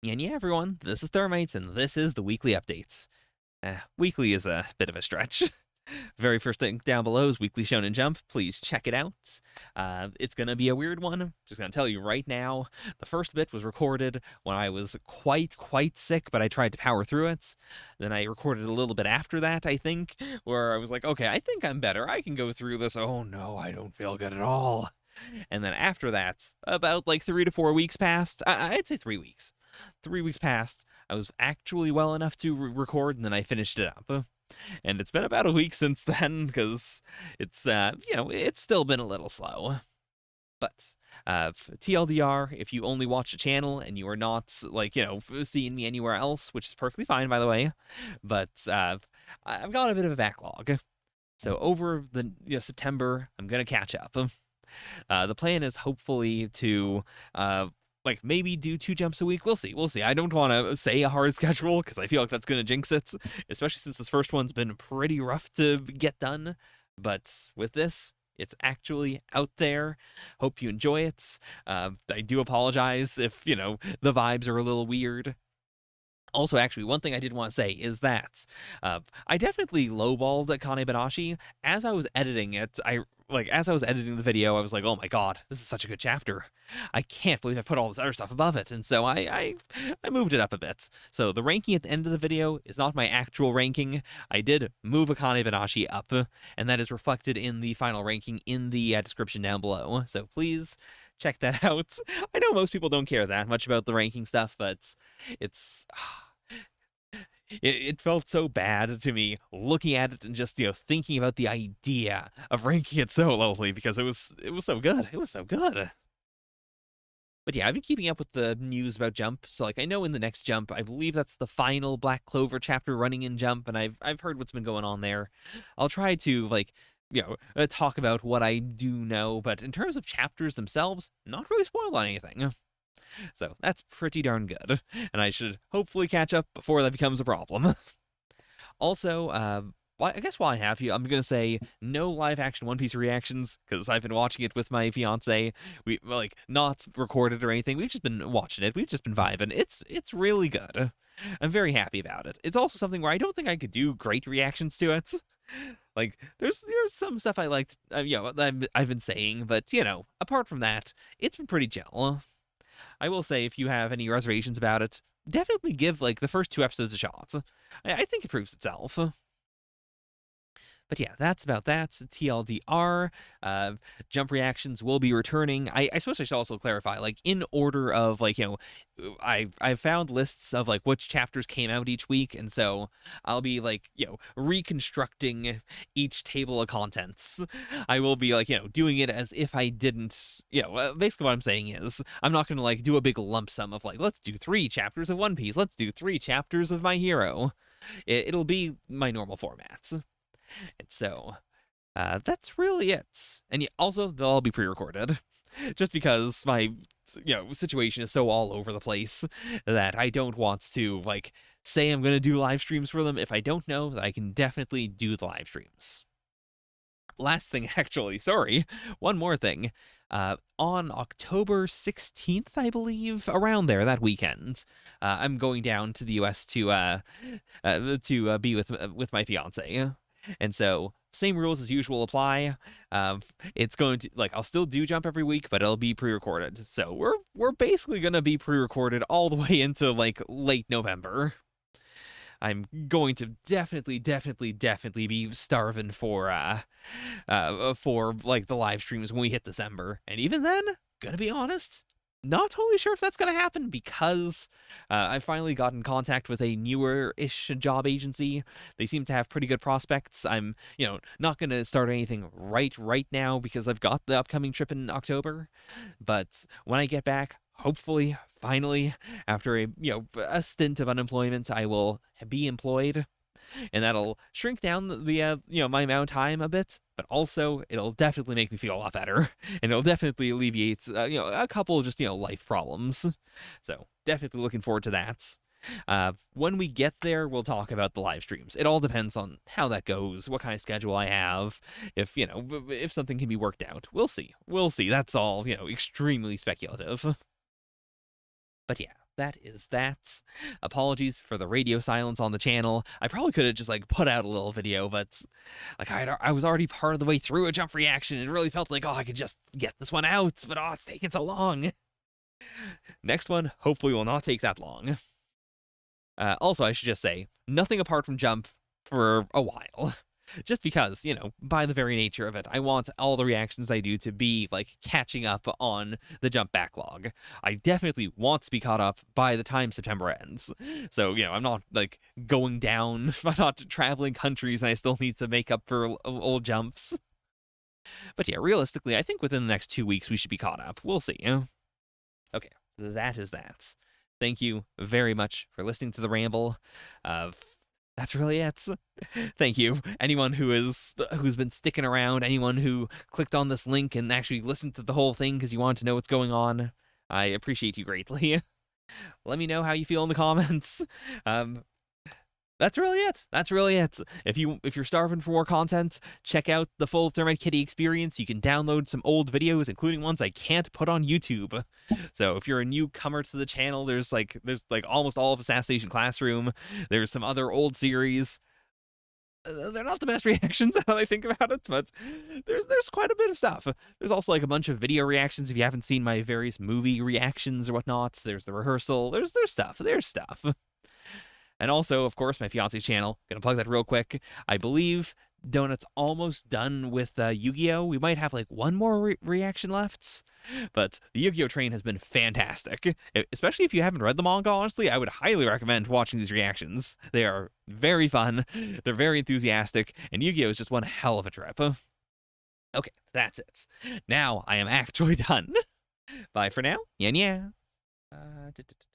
And yeah, everyone, this is Thermites, and this is the weekly updates. Weekly is a bit of a stretch. Very first thing down below is Weekly Shonen Jump. Please check it out. It's going to be a weird one. Just going to tell you right now. The first bit was recorded when I was quite sick, but I tried to power through it. Then I recorded a little bit after that, I think, where I was like, okay, I think I'm better. I can go through this. Oh no, I don't feel good at all. And then after that, about like 3 to 4 weeks passed. I'd say 3 weeks. 3 weeks passed. I was actually well enough to record, and then I finished it up. And it's been about a week since then, because it's, it's still been a little slow. But TLDR, if you only watch the channel and you are not, seeing me anywhere else, which is perfectly fine, by the way, but I've got a bit of a backlog. So over the September, I'm going to catch up. The plan is hopefully to maybe do 2 jumps a week. We'll see. I don't want to say a hard schedule because I feel like that's going to jinx it, especially since this first one's been pretty rough to get done. But with this, it's actually out there. Hope you enjoy it. I do apologize if, the vibes are a little weird. Also, actually, one thing I did want to say is that I definitely lowballed Akane-banashi. As I was editing it, as I was editing the video, I was like, oh my god, this is such a good chapter. I can't believe I put all this other stuff above it. And so I moved it up a bit. So the ranking at the end of the video is not my actual ranking. I did move Akane-banashi up, and that is reflected in the final ranking in the description down below. So please check that out. I know most people don't care that much about the ranking stuff, but it's... It felt so bad to me looking at it and just thinking about the idea of ranking it so lowly because it was so good. It was so good. But yeah, I've been keeping up with the news about Jump. So I know in the next Jump, I believe that's the final Black Clover chapter running in Jump, and I've heard what's been going on there. I'll try to talk about what I do know, but in terms of chapters themselves, not really spoiled on anything. So that's pretty darn good, and I should hopefully catch up before that becomes a problem. Also, I guess while I have you, I'm going to say no live-action One Piece reactions, because I've been watching it with my fiance. We, not recorded or anything. We've just been watching it. We've just been vibing. It's really good. I'm very happy about it. It's also something where I don't think I could do great reactions to it. There's some stuff I liked, I've been saying, but, apart from that, it's been pretty chill. I will say, if you have any reservations about it, definitely give, the first 2 episodes a shot. I think it proves itself. But yeah, that's about that. TLDR. Jump reactions will be returning. I suppose I should also clarify, in order of, I found lists of, which chapters came out each week, and so I'll be, reconstructing each table of contents. I will be, doing it as if I didn't, basically what I'm saying is, I'm not gonna, do a big lump sum of, let's do 3 chapters of One Piece, let's do 3 chapters of My Hero. It'll be my normal formats. And so, that's really it. And also, they'll all be pre-recorded. Just because my, situation is so all over the place that I don't want to, say I'm going to do live streams for them if I don't know that I can definitely do the live streams. Last thing, actually, sorry, one more thing. On October 16th, I believe, around there, that weekend, I'm going down to the US to be with my fiance. And so, same rules as usual apply. It's going to, I'll still do Jump every week, but it'll be pre-recorded. So we're basically gonna be pre-recorded all the way into late November. I'm going to definitely be starving for the live streams when we hit December. And even then, gonna be honest, not totally sure if that's going to happen because I finally got in contact with a newer-ish job agency. They seem to have pretty good prospects. I'm, not going to start anything right now because I've got the upcoming trip in October. But when I get back, hopefully, finally, after a stint of unemployment, I will be employed. And that'll shrink down the my amount of time a bit, but also it'll definitely make me feel a lot better, and it'll definitely alleviate a couple of just life problems. So definitely looking forward to that. When we get there, we'll talk about the live streams. It all depends on how that goes, what kind of schedule I have, if something can be worked out. We'll see. That's all extremely speculative. But yeah, that is that. Apologies for the radio silence on the channel. I probably could have just like put out a little video, but like I was already part of the way through a jump reaction and it really felt like, oh, I could just get this one out, but oh, it's taking so long. Next one hopefully will not take that long. Also, I should just say, nothing apart from jump for a while. Just because, you know, by the very nature of it, I want all the reactions I do to be, like, catching up on the jump backlog. I definitely want to be caught up by the time September ends. So, you know, I'm not, like, going down, I'm not traveling countries and I still need to make up for old jumps. But yeah, realistically, I think within the next 2 weeks we should be caught up. We'll see. Okay, that is that. Thank you very much for listening to the ramble. That's really it. Thank you. Anyone who's been sticking around, anyone who clicked on this link and actually listened to the whole thing because you want to know what's going on, I appreciate you greatly. Let me know how you feel in the comments. That's really it. That's really it. If you're starving for more content, check out the full Thermite Kitty experience. You can download some old videos, including ones I can't put on YouTube. So if you're a newcomer to the channel, there's like almost all of Assassination Classroom. There's some other old series. They're not the best reactions now that I think about it, but there's quite a bit of stuff. There's also like a bunch of video reactions if you haven't seen my various movie reactions or whatnot. There's the rehearsal. There's stuff. There's stuff. And also, of course, my fiance's channel. Gonna plug that real quick. I believe Donut's almost done with Yu-Gi-Oh! We might have like one more reaction left. But the Yu-Gi-Oh! Train has been fantastic. Especially if you haven't read the manga, honestly, I would highly recommend watching these reactions. They are very fun. They're very enthusiastic. And Yu-Gi-Oh! Is just one hell of a trip. Okay, that's it. Now I am actually done. Bye for now. Yeah.